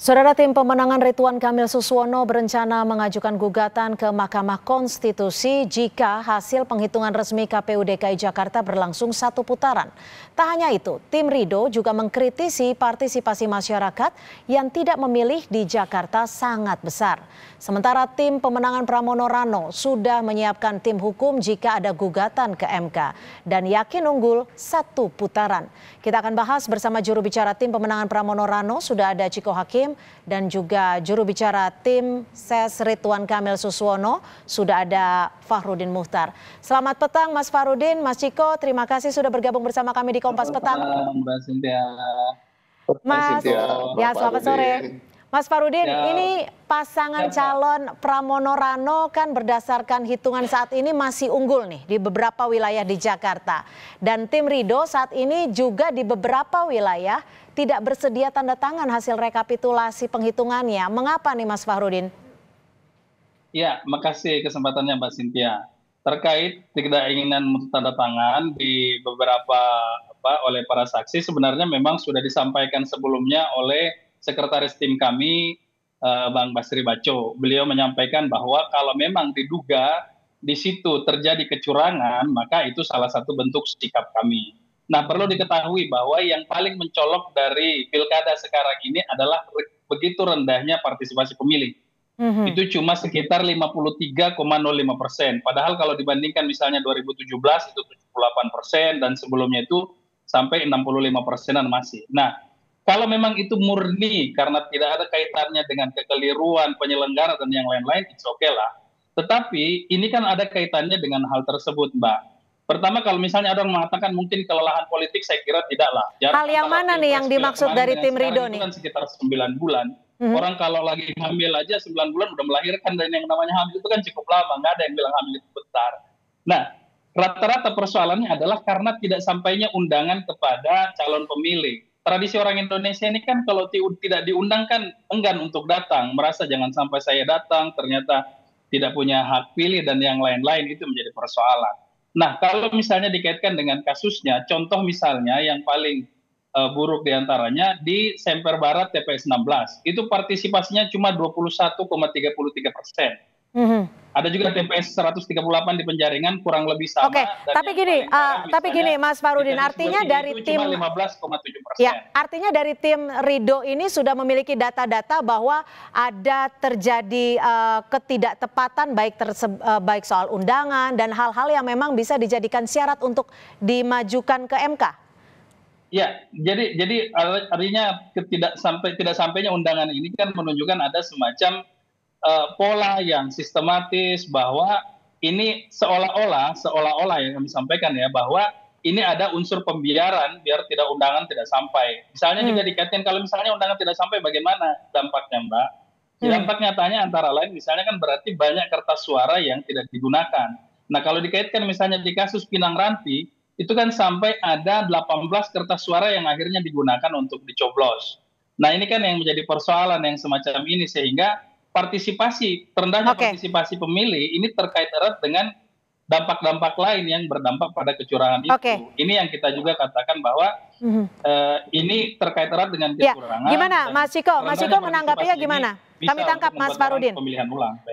Saudara, tim pemenangan Ridwan Kamil Suswono berencana mengajukan gugatan ke Mahkamah Konstitusi jika hasil penghitungan resmi KPU DKI Jakarta berlangsung satu putaran. Tak hanya itu, tim Ridho juga mengkritisi partisipasi masyarakat yang tidak memilih di Jakarta sangat besar. Sementara tim pemenangan Pramono Rano sudah menyiapkan tim hukum jika ada gugatan ke MK dan yakin unggul satu putaran. Kita akan bahas bersama juru bicara tim pemenangan Pramono Rano, sudah ada Ciko Hakim, dan juga juru bicara tim SES Ridwan Kamil Suswono, sudah ada Fahrudin Muhtar. Selamat petang Mas Fahrudin, Mas Ciko, terima kasih sudah bergabung bersama kami di Kompas Petang. Mbak Cynthia. Mas, ya selamat sore. Mas Fahrudin, ini pasangan calon Pramono Rano kan berdasarkan hitungan saat ini masih unggul nih di beberapa wilayah di Jakarta. Dan tim Ridho saat ini juga di beberapa wilayah tidak bersedia tanda tangan hasil rekapitulasi penghitungannya. Mengapa nih Mas Fahrudin? Ya, makasih kesempatannya Mbak Cynthia. Terkait ketidakingginan tanda tangan di beberapa oleh para saksi, sebenarnya memang sudah disampaikan sebelumnya oleh Sekretaris tim kami, Bang Basri Baco. Beliau menyampaikan bahwa kalau memang diduga di situ terjadi kecurangan, maka itu salah satu bentuk sikap kami. Nah, perlu diketahui bahwa yang paling mencolok dari pilkada sekarang ini adalah begitu rendahnya partisipasi pemilih. Itu cuma sekitar 53,05%. Padahal kalau dibandingkan misalnya 2017 itu 78% dan sebelumnya itu sampai 65%-an masih. Nah, kalau memang itu murni karena tidak ada kaitannya dengan kekeliruan penyelenggara dan yang lain-lain, it's okay lah. Tetapi ini kan ada kaitannya dengan hal tersebut, Mbak. Pertama, kalau misalnya ada yang mengatakan mungkin kelelahan politik, saya kira tidaklah. Hal yang mana nih yang dimaksud dari tim Ridho nih? Kan sekitar 9 bulan. Orang kalau lagi hamil aja 9 bulan udah melahirkan, dan yang namanya hamil itu kan cukup lama. Nggak ada yang bilang hamil itu bentar. Nah, rata-rata persoalannya adalah karena tidak sampainya undangan kepada calon pemilih. Tradisi orang Indonesia ini kan kalau tidak diundang kan enggan untuk datang, merasa jangan sampai saya datang, ternyata tidak punya hak pilih dan yang lain-lain, itu menjadi persoalan. Nah, kalau misalnya dikaitkan dengan kasusnya, contoh misalnya yang paling buruk diantaranya di Semper Barat TPS 16, itu partisipasinya cuma 21,33%. Ada juga TPS 138 di Penjaringan kurang lebih sama. Oke, tapi gini Mas Fahrudin, artinya dari tim 15,7%. Ya, artinya dari tim Ridho ini sudah memiliki data-data bahwa ada terjadi ketidaktepatan baik soal undangan dan hal-hal yang memang bisa dijadikan syarat untuk dimajukan ke MK. Ya, jadi artinya tidak sampainya undangan ini kan menunjukkan ada semacam pola yang sistematis, bahwa ini seolah-olah yang kami sampaikan ya, bahwa ini ada unsur pembiaran biar undangan tidak sampai. Misalnya juga dikaitkan kalau misalnya undangan tidak sampai, bagaimana dampaknya, Mbak? Dampak nyatanya antara lain misalnya kan berarti banyak kertas suara yang tidak digunakan. Nah, kalau dikaitkan misalnya di kasus Pinang Ranti, itu kan sampai ada 18 kertas suara yang akhirnya digunakan untuk dicoblos. Nah, ini kan yang menjadi persoalan yang semacam ini, sehingga rendahnya partisipasi pemilih ini terkait erat dengan dampak-dampak lain yang berdampak pada kecurangan itu. Ini yang kita juga katakan bahwa ini terkait erat dengan kecurangan. Gimana Mas Ciko? Mas Ciko menanggapinya gimana? Kami tangkap Mas Fahrudin.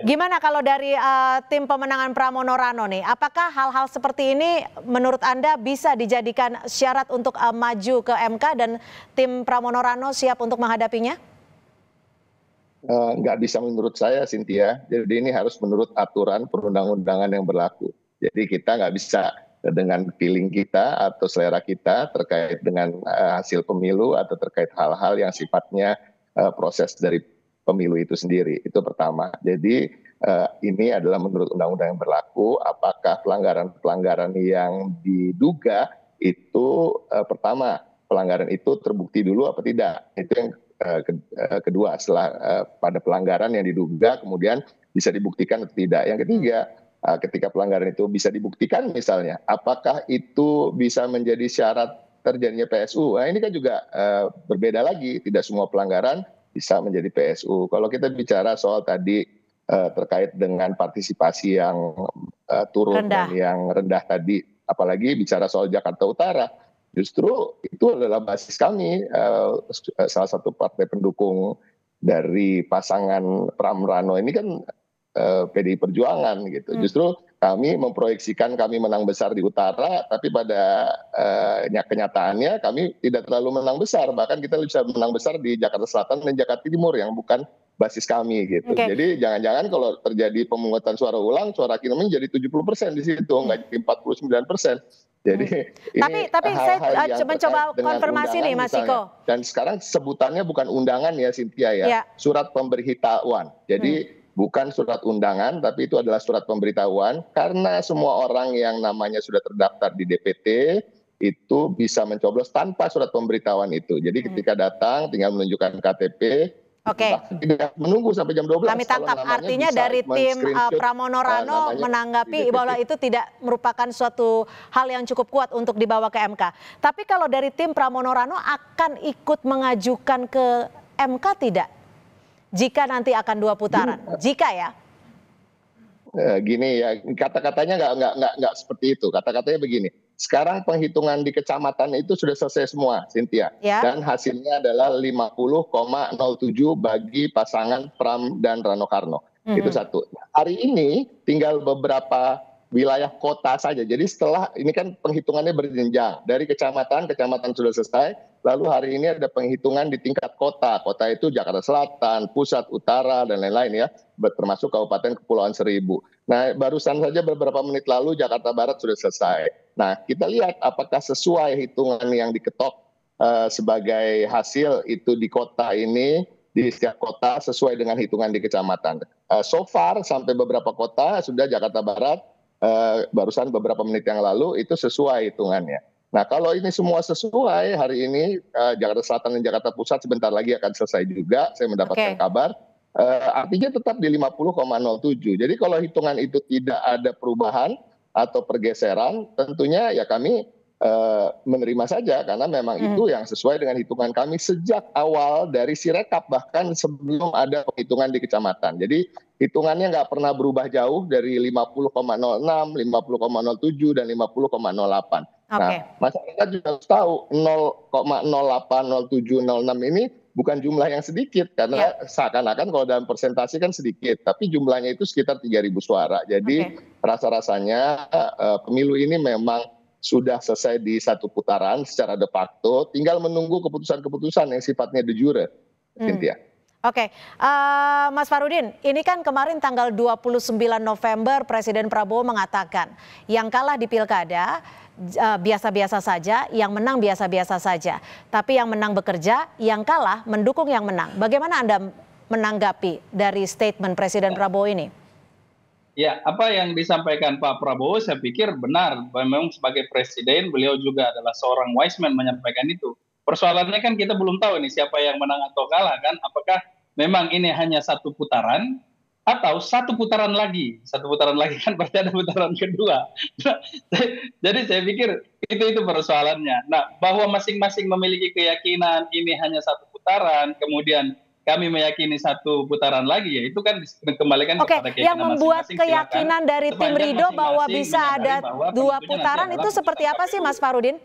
Gimana kalau dari tim pemenangan Pramono Rano nih? Apakah hal-hal seperti ini menurut Anda bisa dijadikan syarat untuk maju ke MK dan tim Pramono Rano siap untuk menghadapinya? Nggak bisa menurut saya, Cynthia. Jadi ini harus menurut aturan perundang-undangan yang berlaku. Jadi kita nggak bisa dengan feeling kita atau selera kita terkait dengan hasil pemilu atau terkait hal-hal yang sifatnya proses dari pemilu itu sendiri. Itu pertama. Jadi ini adalah menurut undang-undang yang berlaku. Apakah pelanggaran-pelanggaran yang diduga itu pertama, pelanggaran itu terbukti dulu apa tidak? Itu yang kedua, setelah pada pelanggaran yang diduga kemudian bisa dibuktikan atau tidak. Yang ketiga, ketika pelanggaran itu bisa dibuktikan misalnya, apakah itu bisa menjadi syarat terjadinya PSU? Nah, ini kan juga berbeda lagi, tidak semua pelanggaran bisa menjadi PSU. Kalau kita bicara soal tadi terkait dengan partisipasi yang turun dan yang rendah tadi, apalagi bicara soal Jakarta Utara, justru itu adalah basis kami, salah satu partai pendukung dari pasangan Pram Rano ini kan PDI Perjuangan gitu. Justru kami memproyeksikan kami menang besar di utara, tapi pada kenyataannya kami tidak terlalu menang besar. Bahkan kita bisa menang besar di Jakarta Selatan dan Jakarta Timur yang bukan basis kami gitu. Jadi jangan-jangan kalau terjadi pemungutan suara ulang, suara kami menjadi 70% di situ, nggak jadi 49%. Jadi tapi saya mencoba konfirmasi nih Mas Ciko. Dan sekarang sebutannya bukan undangan ya Cynthia ya, surat pemberitahuan. Jadi bukan surat undangan, tapi itu adalah surat pemberitahuan karena semua orang yang namanya sudah terdaftar di DPT itu bisa mencoblos tanpa surat pemberitahuan itu. Jadi ketika datang tinggal menunjukkan KTP. Tidak menunggu sampai jam 12. Kami tangkap artinya dari tim Pramono Rano menanggapi bahwa itu tidak merupakan suatu hal yang cukup kuat untuk dibawa ke MK. Tapi kalau dari tim Pramono Rano akan ikut mengajukan ke MK tidak? Jika nanti akan 2 putaran, jika ya? Gini ya, kata-katanya nggak seperti itu. Kata-katanya begini. Sekarang penghitungan di kecamatan itu sudah selesai semua, Cynthia. Dan hasilnya adalah 50,07 bagi pasangan Pram dan Rano Karno. Itu satu. Hari ini tinggal beberapa wilayah kota saja. Jadi setelah ini kan penghitungannya berjenjang. Dari kecamatan sudah selesai. Lalu hari ini ada penghitungan di tingkat kota. Kota itu Jakarta Selatan, Pusat, Utara, dan lain-lain ya. Termasuk Kabupaten Kepulauan Seribu. Nah, barusan saja beberapa menit lalu Jakarta Barat sudah selesai. Nah, kita lihat apakah sesuai hitungan yang diketok sebagai hasil itu di kota ini, di setiap kota sesuai dengan hitungan di kecamatan. So far sampai beberapa kota sudah Jakarta Barat, barusan beberapa menit yang lalu itu sesuai hitungannya. Nah, kalau ini semua sesuai, hari ini Jakarta Selatan dan Jakarta Pusat sebentar lagi akan selesai juga, saya mendapatkan kabar. Artinya tetap di 50,07. Jadi kalau hitungan itu tidak ada perubahan atau pergeseran, tentunya ya kami menerima saja karena memang itu yang sesuai dengan hitungan kami sejak awal dari Sirekap, bahkan sebelum ada penghitungan di kecamatan. Jadi hitungannya nggak pernah berubah jauh dari 50,06, 50,07 dan 50,08. Nah, masyarakat juga harus tahu 0,08, 07, 06 ini bukan jumlah yang sedikit karena seakan-akan kalau dalam persentase kan sedikit, tapi jumlahnya itu sekitar 3.000 suara. Jadi rasa-rasanya pemilu ini memang sudah selesai di satu putaran secara de facto, tinggal menunggu keputusan-keputusan yang sifatnya de jure, Cynthia. Mas Farudin, ini kan kemarin tanggal 29 November Presiden Prabowo mengatakan yang kalah di pilkada biasa-biasa saja, yang menang biasa-biasa saja. Tapi yang menang bekerja, yang kalah mendukung yang menang. Bagaimana Anda menanggapi dari statement Presiden Prabowo ini? Ya, apa yang disampaikan Pak Prabowo saya pikir benar. Memang sebagai presiden beliau juga adalah seorang wise man menyampaikan itu. Persoalannya kan kita belum tahu ini siapa yang menang atau kalah kan. Apakah memang ini hanya satu putaran atau satu putaran lagi kan pasti ada putaran kedua. Jadi saya pikir itu persoalannya. Nah, bahwa masing-masing memiliki keyakinan ini hanya satu putaran, kemudian kami meyakini satu putaran lagi, ya itu kan dikembalikan kepada keyakinan yang membuat masing-masing. keyakinan dari tim Ridho bahwa bisa ada 2 putaran itu seperti apa sih Mas Farudin?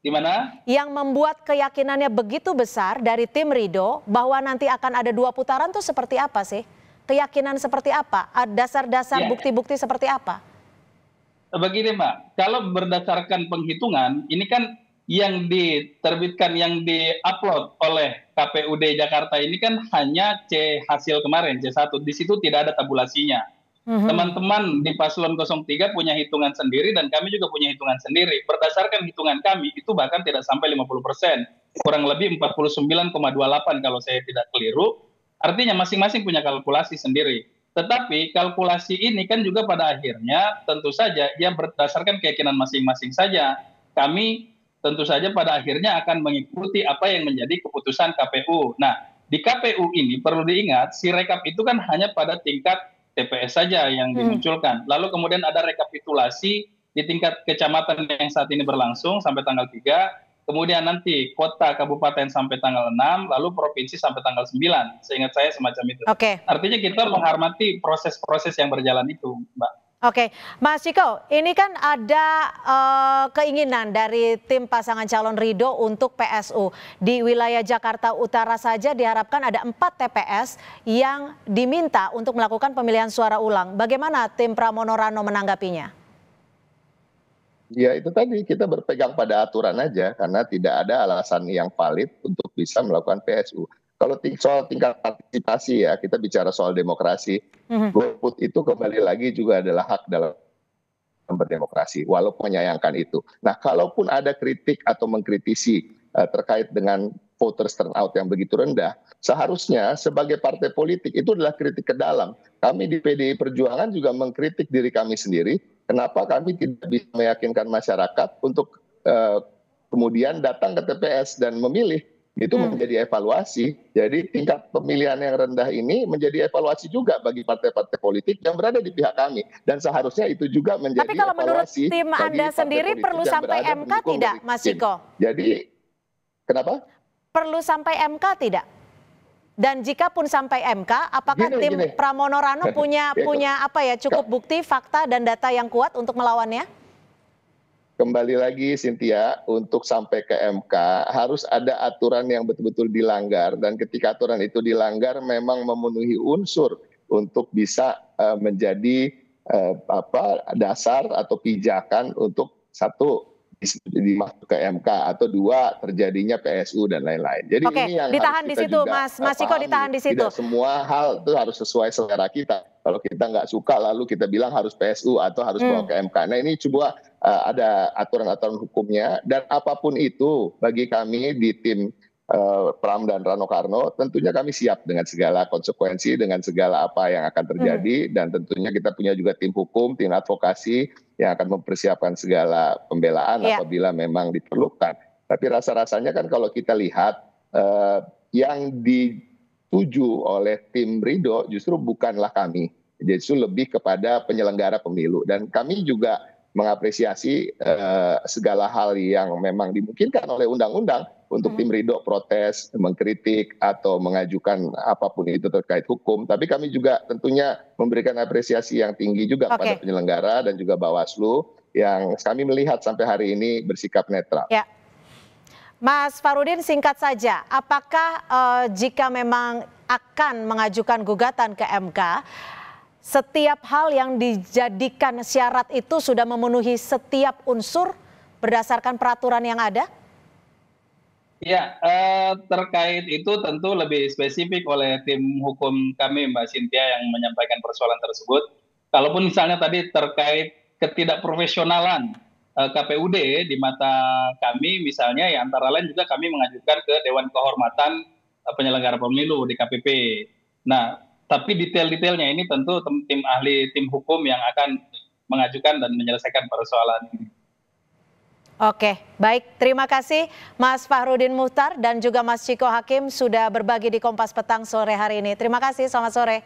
Gimana? Yang membuat keyakinannya begitu besar dari tim Ridho bahwa nanti akan ada 2 putaran itu seperti apa sih? Keyakinan seperti apa? Dasar-dasar bukti-bukti seperti apa? Begini Mbak, kalau berdasarkan penghitungan, ini kan yang diterbitkan, yang di-upload oleh KPUD Jakarta ini kan hanya C hasil kemarin, C1. Di situ tidak ada tabulasinya. Teman-teman di Paslon 03 punya hitungan sendiri dan kami juga punya hitungan sendiri. Berdasarkan hitungan kami itu bahkan tidak sampai 50%. Kurang lebih 49,28 kalau saya tidak keliru. Artinya masing-masing punya kalkulasi sendiri. Tetapi kalkulasi ini kan juga pada akhirnya tentu saja dia berdasarkan keyakinan masing-masing saja. Kami tentu saja pada akhirnya akan mengikuti apa yang menjadi keputusan KPU. Nah, di KPU ini perlu diingat, Sirekap itu kan hanya pada tingkat TPS saja yang dimunculkan. Lalu kemudian ada rekapitulasi di tingkat kecamatan yang saat ini berlangsung sampai tanggal 3. Kemudian nanti kota, kabupaten sampai tanggal 6, lalu provinsi sampai tanggal 9. Seingat saya semacam itu. Artinya kita menghormati proses-proses yang berjalan itu, Mbak. Oke, Mas Ciko, ini kan ada keinginan dari tim pasangan calon Ridho untuk PSU. Di wilayah Jakarta Utara saja diharapkan ada 4 TPS yang diminta untuk melakukan pemilihan suara ulang. Bagaimana tim Pramono Rano menanggapinya? Ya itu tadi, kita berpegang pada aturan aja karena tidak ada alasan yang valid untuk bisa melakukan PSU. Kalau soal tingkat partisipasi ya, kita bicara soal demokrasi. Golput itu kembali lagi juga adalah hak dalam berdemokrasi, walaupun menyayangkan itu. Nah, kalaupun ada kritik atau mengkritisi terkait dengan voters turnout yang begitu rendah, seharusnya sebagai partai politik itu adalah kritik ke dalam. Kami di PDI Perjuangan juga mengkritik diri kami sendiri, kenapa kami tidak bisa meyakinkan masyarakat untuk kemudian datang ke TPS dan memilih. Itu menjadi evaluasi. Jadi tingkat pemilihan yang rendah ini menjadi evaluasi juga bagi partai-partai politik yang berada di pihak kami. Dan seharusnya itu juga menjadi evaluasi. Tapi kalau menurut tim Anda sendiri perlu sampai MK tidak, Mas Ciko? Jadi, kenapa? Perlu sampai MK tidak? Dan jika pun sampai MK, apakah tim Pramono Rano punya apa ya, cukup bukti, fakta, dan data yang kuat untuk melawannya? Kembali lagi Cynthia, untuk sampai ke MK harus ada aturan yang betul-betul dilanggar, dan ketika aturan itu dilanggar memang memenuhi unsur untuk bisa menjadi dasar atau pijakan untuk satu dimasuk ke MK, atau dua terjadinya PSU dan lain-lain. Jadi Oke, ini yang ditahan harus di situ, Mas Ciko, ditahan di situ. Tidak semua hal itu harus sesuai selera kita. Kalau kita nggak suka lalu kita bilang harus PSU atau harus bawa ke MK. Nah ini coba ada aturan-aturan hukumnya, dan apapun itu bagi kami di tim Pram dan Rano Karno tentunya kami siap dengan segala konsekuensi, dengan segala apa yang akan terjadi, dan tentunya kita punya juga tim hukum, tim advokasi yang akan mempersiapkan segala pembelaan apabila memang diperlukan. Tapi rasa-rasanya kan kalau kita lihat yang dituju oleh tim Ridho justru bukanlah kami, justru lebih kepada penyelenggara pemilu, dan kami juga mengapresiasi segala hal yang memang dimungkinkan oleh undang-undang untuk tim Ridho protes, mengkritik, atau mengajukan apapun itu terkait hukum. Tapi kami juga tentunya memberikan apresiasi yang tinggi juga pada penyelenggara dan juga Bawaslu yang kami melihat sampai hari ini bersikap netral. Ya. Mas Farudin, singkat saja, apakah jika memang akan mengajukan gugatan ke MK, setiap hal yang dijadikan syarat itu sudah memenuhi setiap unsur berdasarkan peraturan yang ada? Ya, terkait itu tentu lebih spesifik oleh tim hukum kami, Mbak Cynthia, yang menyampaikan persoalan tersebut. Kalaupun misalnya tadi terkait ketidakprofesionalan KPUD di mata kami, misalnya ya antara lain juga kami mengajukan ke Dewan Kehormatan Penyelenggara Pemilu DKPP. Nah, tapi detail-detailnya ini tentu tim ahli, tim hukum yang akan mengajukan dan menyelesaikan persoalan ini. Oke, baik. Terima kasih Mas Fahrudin Muhtar dan juga Mas Ciko Hakim sudah berbagi di Kompas Petang sore hari ini. Terima kasih, selamat sore.